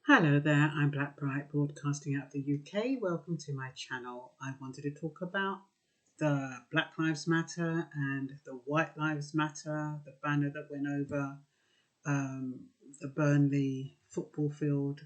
Hello there, I'm Blackbright, broadcasting out of the UK. Welcome to my channel. I wanted to talk about the Black Lives Matter and the White Lives Matter, the banner that went over the Burnley football field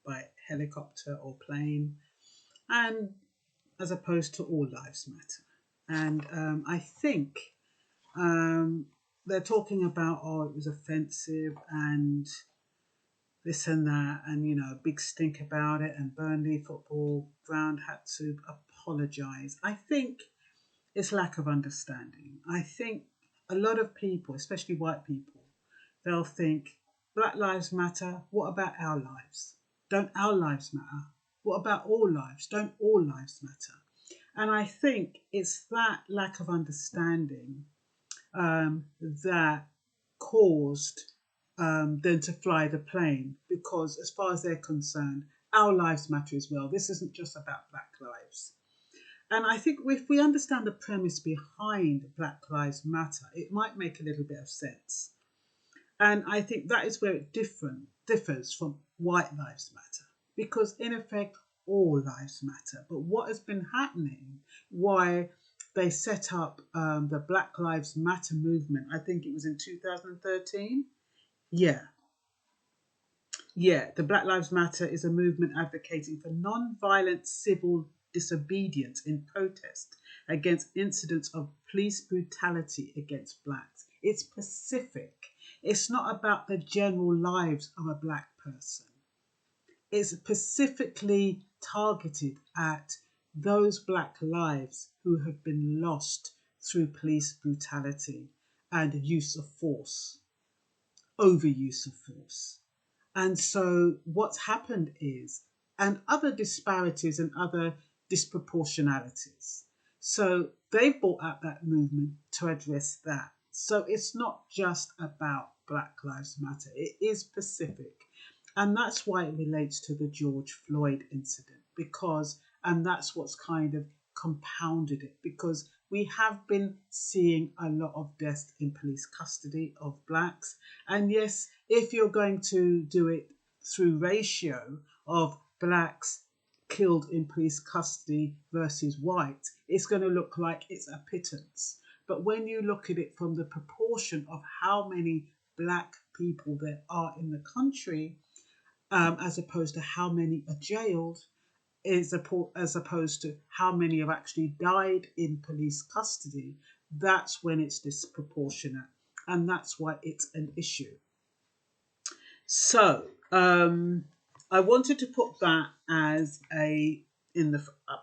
by helicopter or plane, and as opposed to All Lives Matter. And I think they're talking about, oh, it was offensive and this and that, and a big stink about it, and Burnley football ground had to apologise. I think it's lack of understanding. I think a lot of people, especially white people, they'll think Black Lives Matter, what about our lives? Don't our lives matter? What about all lives? Don't all lives matter? And I think it's that lack of understanding that caused them to fly the plane, because as far as they're concerned, our lives matter as well. This isn't just about Black lives. And I think if we understand the premise behind Black Lives Matter, it might make a little bit of sense. And I think that is where it differs from White Lives Matter, because in effect, all lives matter. But what has been happening, why they set up the Black Lives Matter movement, I think it was in 2013. Yeah, the Black Lives Matter is a movement advocating for non-violent civil disobedience in protest against incidents of police brutality against blacks. It's specific. It's not about the general lives of a black person. It's specifically targeted at those black lives who have been lost through police brutality and use of force, overuse of force. And so what's happened is, and other disparities and other disproportionalities. So they've brought out that movement to address that. So it's not just about Black Lives Matter. It is specific. And that's why it relates to the George Floyd incident, and that's what's kind of compounded it, because we have been seeing a lot of deaths in police custody of blacks. And yes, if you're going to do it through ratio of blacks killed in police custody versus white, it's going to look like it's a pittance. But when you look at it from the proportion of how many black people there are in the country, as opposed to how many are jailed, as opposed to how many have actually died in police custody, that's when it's disproportionate, and that's why it's an issue. So I wanted to put that as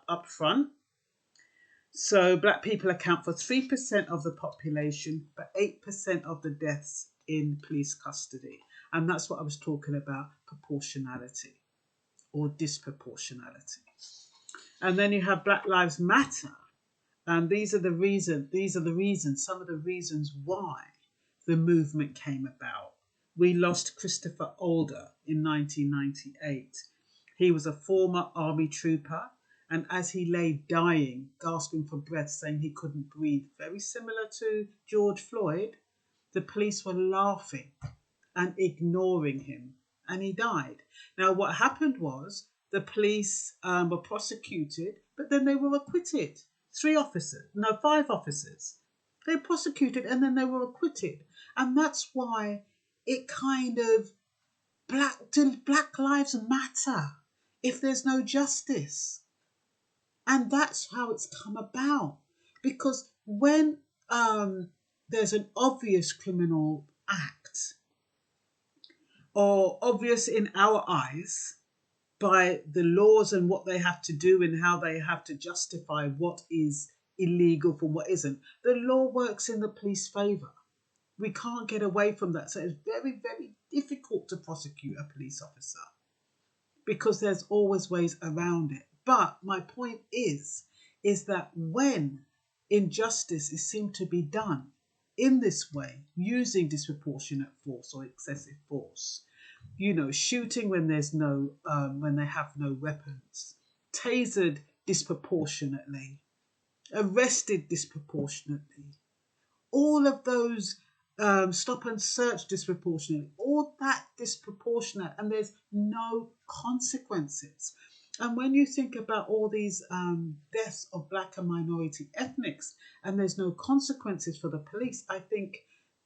up front. So black people account for 3% of the population, but 8% of the deaths in police custody. And that's what I was talking about, proportionality or disproportionality. And then you have Black Lives Matter. And these are the reasons, some of the reasons why the movement came about. We lost Christopher Older in 1998. He was a former army trooper, and as he lay dying, gasping for breath, saying he couldn't breathe, very similar to George Floyd, the police were laughing and ignoring him, and he died. Now, what happened was the police were prosecuted, but then they were acquitted. 5 officers. They were prosecuted and then they were acquitted. And that's why it kind of, black lives matter if there's no justice. And that's how it's come about. Because when there's an obvious criminal act, or obvious in our eyes by the laws and what they have to do and how they have to justify what is illegal from what isn't, the law works in the police favour. We can't get away from that. So it's very, very difficult to prosecute a police officer because there's always ways around it. But my point is that when injustice is seen to be done in this way, using disproportionate force or excessive force, shooting when there's when they have no weapons, tasered disproportionately, arrested disproportionately, all of those stop and search disproportionately, all that disproportionate, and there's no consequences. And when you think about all these deaths of black and minority ethnics, and there's no consequences for the police, I think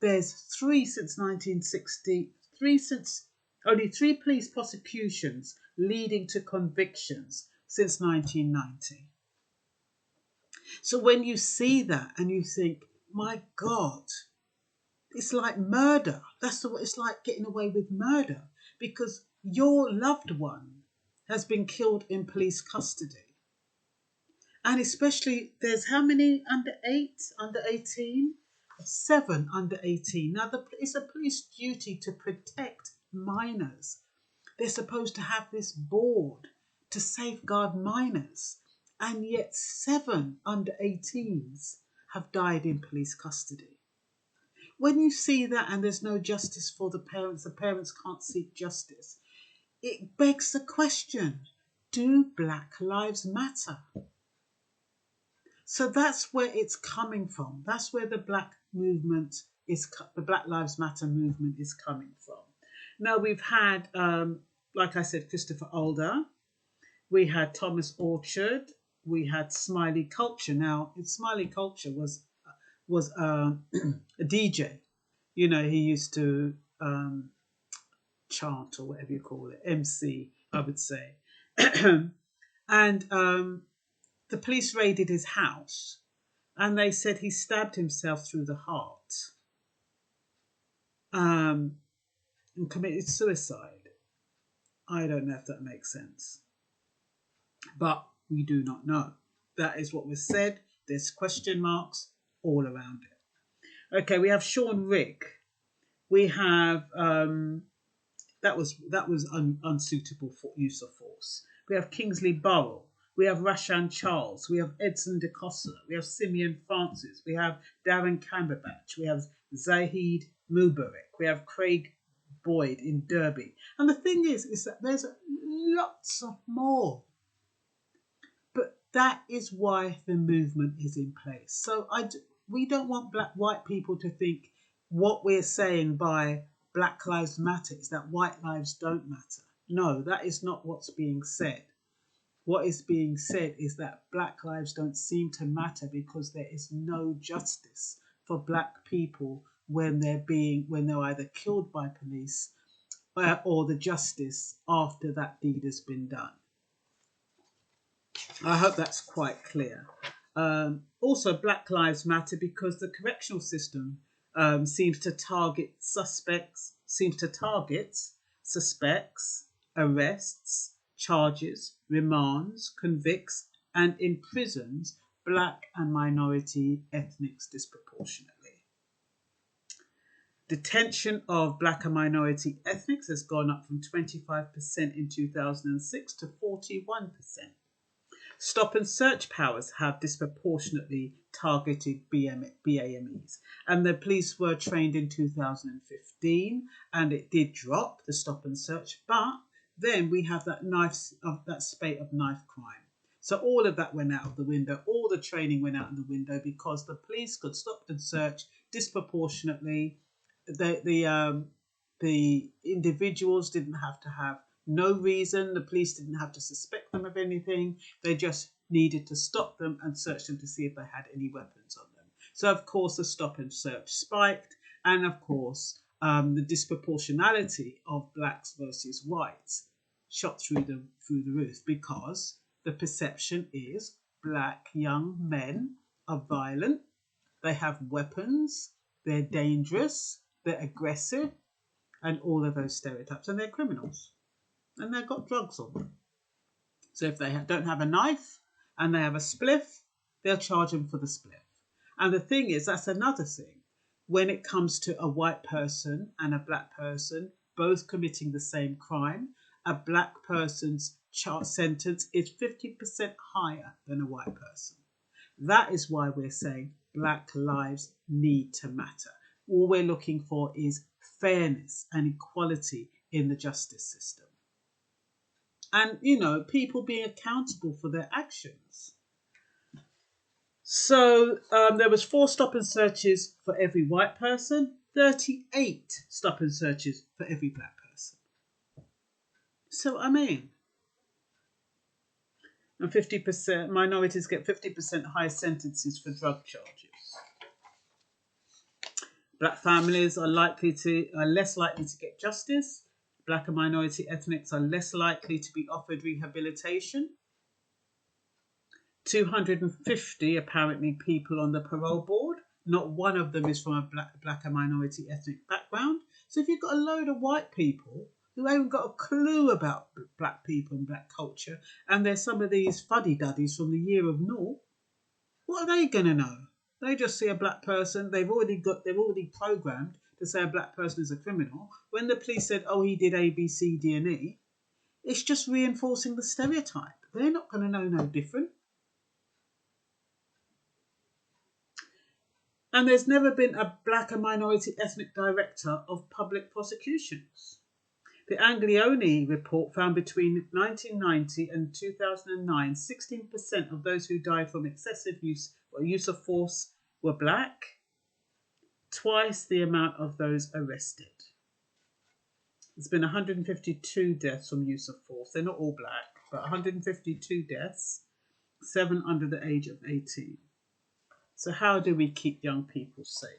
there's three since 1960, only three police prosecutions leading to convictions since 1990. So when you see that and you think, my God, it's like murder. It's like getting away with murder, because your loved one has been killed in police custody. And especially, there's how many under 18? 7 under 18. Now, it's a police duty to protect minors. They're supposed to have this board to safeguard minors. And yet 7 under 18s have died in police custody. When you see that and there's no justice for the parents can't seek justice, it begs the question, do Black Lives Matter? So that's where it's coming from. That's where the Black Lives Matter movement is coming from. Now we've had, like I said, Christopher Older. We had Thomas Orchard. We had Smiley Culture. Now, Smiley Culture was a DJ. You know, he used to chant, or whatever you call it, MC, I would say. And the police raided his house, and they said he stabbed himself through the heart and committed suicide. I don't know if that makes sense, but we do not know. That is what was said. There's question marks all around it. Okay, we have Sean Rick. We have that was unsuitable for use of force. We have Kingsley Burrell. We have Rashan Charles. We have Edson DeCosta. We have Simeon Francis. We have Darren Camberbatch. We have Zahid Mubarak. We have Craig Boyd in Derby. And the thing is that there's lots of more. But that is why the movement is in place. So we don't want white people to think what we're saying by Black Lives Matter is that white lives don't matter. No, that is not what's being said. What is being said is that Black lives don't seem to matter because there is no justice for Black people when they're either killed by police or the justice after that deed has been done. I hope that's quite clear. Also, Black Lives Matter because the correctional system seems to target suspects, arrests, charges, remands, convicts, and imprisons Black and minority ethnics disproportionately. Detention of Black and minority ethnics has gone up from 25% in 2006 to 41%. Stop and search powers have disproportionately targeted BAMEs. And the police were trained in 2015 and it did drop the stop and search, but then we have that spate of knife crime. So all of that went out of the window. All the training went out of the window because the police could stop and search disproportionately. The individuals didn't have to have no reason. The police didn't have to suspect them of anything. They just needed to stop them and search them to see if they had any weapons on them. So, of course, the stop and search spiked. And, of course, the disproportionality of blacks versus whites shot through the roof because the perception is black young men are violent, they have weapons, they're dangerous, they're aggressive, and all of those stereotypes, and they're criminals. And they've got drugs on them. So if they don't have a knife and they have a spliff, they'll charge them for the spliff. And the thing is, that's another thing. When it comes to a white person and a black person both committing the same crime, a black person's sentence is 50% higher than a white person. That is why we're saying black lives need to matter. All we're looking for is fairness and equality in the justice system. And, people being accountable for their actions. So there was 4 stop and searches for every white person 38 stop and searches for every black person. So, I mean, and 50% minorities get 50% higher sentences for drug charges. Black families are less likely to get justice. Black and minority ethnics are less likely to be offered rehabilitation. 250 apparently people on the parole board. Not one of them is from a black and minority ethnic background. So if you've got a load of white people who haven't got a clue about black people and black culture, and there's some of these fuddy-duddies from the year of naught, what are they going to know? They just see a black person. They've already programmed to say a black person is a criminal. When the police said, oh, he did A, B, C, D, and E, it's just reinforcing the stereotype. They're not going to know no different. And there's never been a black and minority ethnic director of public prosecutions. The Anglione report found between 1990 and 2009, 16% of those who died from excessive use or use of force were black, twice the amount of those arrested. There's been 152 deaths from use of force. They're not all black, but 152 deaths, 7 under the age of 18. So how do we keep young people safe?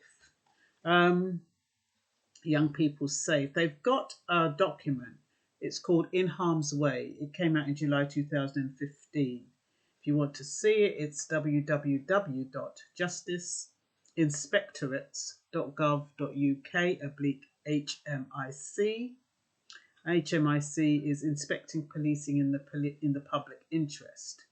Young people safe. They've got a document. It's called In Harm's Way. It came out in July 2015. If you want to see it, it's www.justiceinspectorates.gov.uk/HMIC. HMIC is Inspecting Policing in the Public Interest.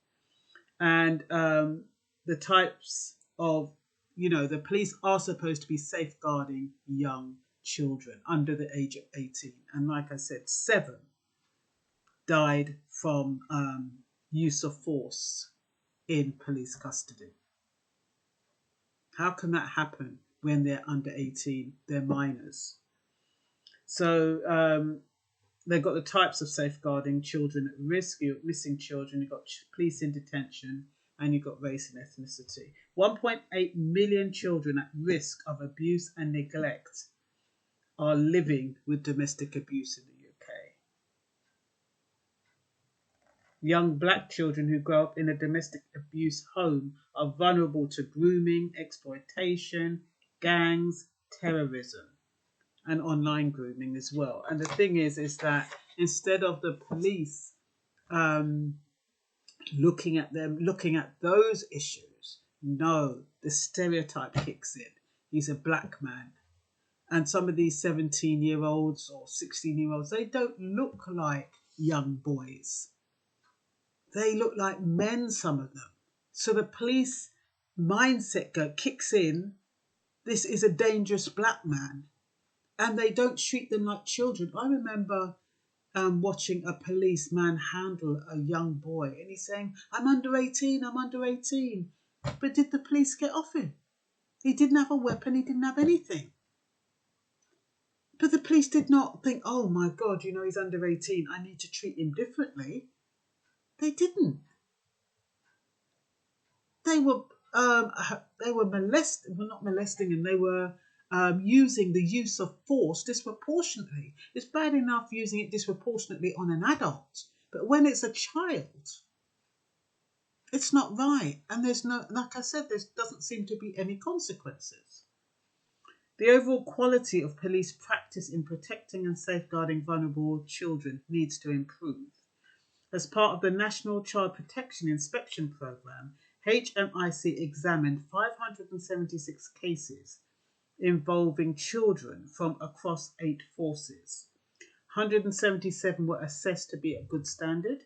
And the types of, the police are supposed to be safeguarding young children under the age of 18. And like I said, 7 died from use of force in police custody. How can that happen when they're under 18? They're minors. So they've got the types of safeguarding children at risk. You've got missing children, you've got police in detention, and you've got race and ethnicity. 1.8 million children at risk of abuse and neglect are living with domestic abuse in the UK. Young black children who grow up in a domestic abuse home are vulnerable to grooming, exploitation, gangs, terrorism, and online grooming as well. And the thing is that instead of the police looking at those issues, no, the stereotype kicks in. He's a black man. And some of these 17-year-olds or 16-year-olds, they don't look like young boys. They look like men, some of them. So the police mindset kicks in. This is a dangerous black man. And they don't treat them like children. I remember watching a policeman handle a young boy. And he's saying, I'm under 18, I'm under 18. But did the police get off him? He didn't have a weapon, he didn't have anything. But the police did not think, oh my God, he's under 18, I need to treat him differently. They didn't. They were not molesting him, they were using the use of force disproportionately. It's bad enough using it disproportionately on an adult, but when it's a child, it's not right. And there's no, like I said, there doesn't seem to be any consequences. The overall quality of police practice in protecting and safeguarding vulnerable children needs to improve. As part of the National Child Protection Inspection Programme, HMIC examined 576 cases involving children from across 8 forces. 177 were assessed to be at good standard.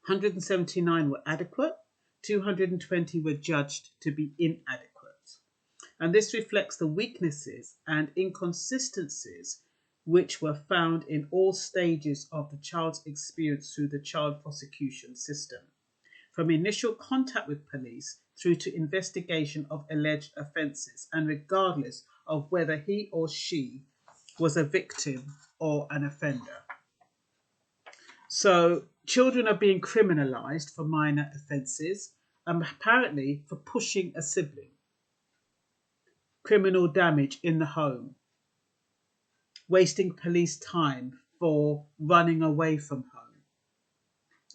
179 were adequate. 220 were judged to be inadequate. And this reflects the weaknesses and inconsistencies which were found in all stages of the child's experience through the child prosecution system, from initial contact with police through to investigation of alleged offences, and regardless of whether he or she was a victim or an offender. So children are being criminalised for minor offences, and apparently for pushing a sibling. criminal damage in the home, wasting police time for running away from home,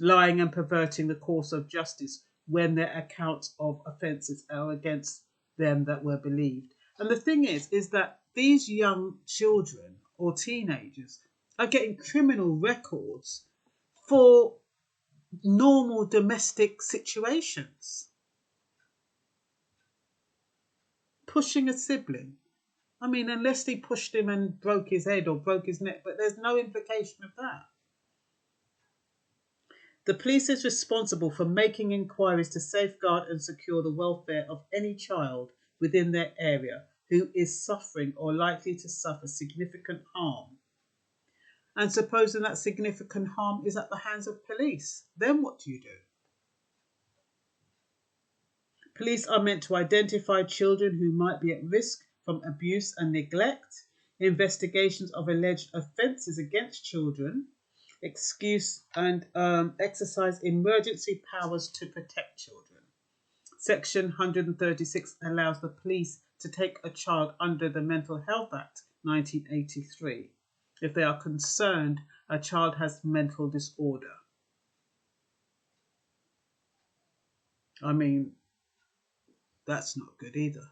lying and perverting the course of justice when their accounts of offences are against them that were believed. And the thing is that these young children or teenagers are getting criminal records for normal domestic situations. Pushing a sibling. I mean, unless he pushed him and broke his head or broke his neck, but there's no implication of that. The police is responsible for making inquiries to safeguard and secure the welfare of any child within their area who is suffering or likely to suffer significant harm. And supposing that significant harm is at the hands of police, then what do you do? Police are meant to identify children who might be at risk from abuse and neglect, investigations of alleged offences against children, excuse and exercise emergency powers to protect children. Section 136 allows the police to take a child under the Mental Health Act 1983 if they are concerned a child has mental disorder. I mean, that's not good either.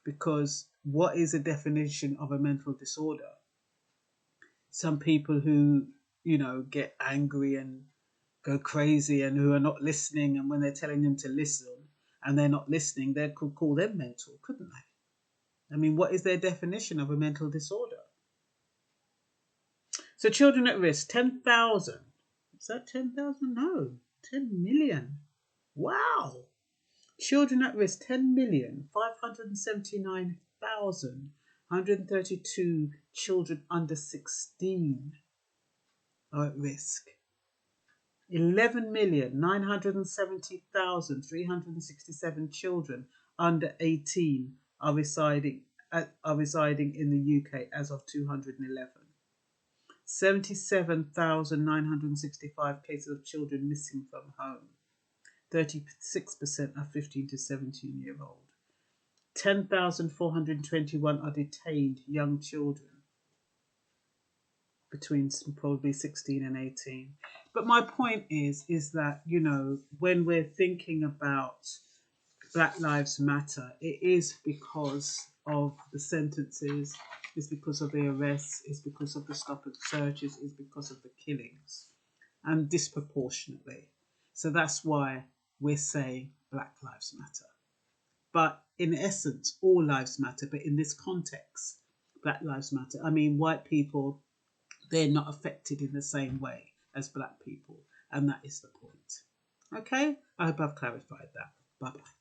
Because what is a definition of a mental disorder? Some people who, get angry and go crazy and who are not listening, and when they're telling them to listen and they're not listening, they could call them mental, couldn't they? I mean, what is their definition of a mental disorder? So children at risk, 10,000. Is that 10,000? No, 10 million. Wow. Children at risk, 10,579,132 children under 16 are at risk. 11,970,367 children under 18 are residing in the UK as of 211. 77,965 cases of children missing from home. 36% are 15 to 17-year-old. 10,421 are detained young children between probably 16 and 18. But my point is that, when we're thinking about Black Lives Matter, it is because of the sentences, it's because of the arrests, it's because of the stop and searches, it's because of the killings, and disproportionately. So that's why we're saying Black Lives Matter. But in essence, all lives matter. But in this context, Black Lives Matter. I mean, white people, they're not affected in the same way as black people. And that is the point. Okay? I hope I've clarified that. Bye-bye.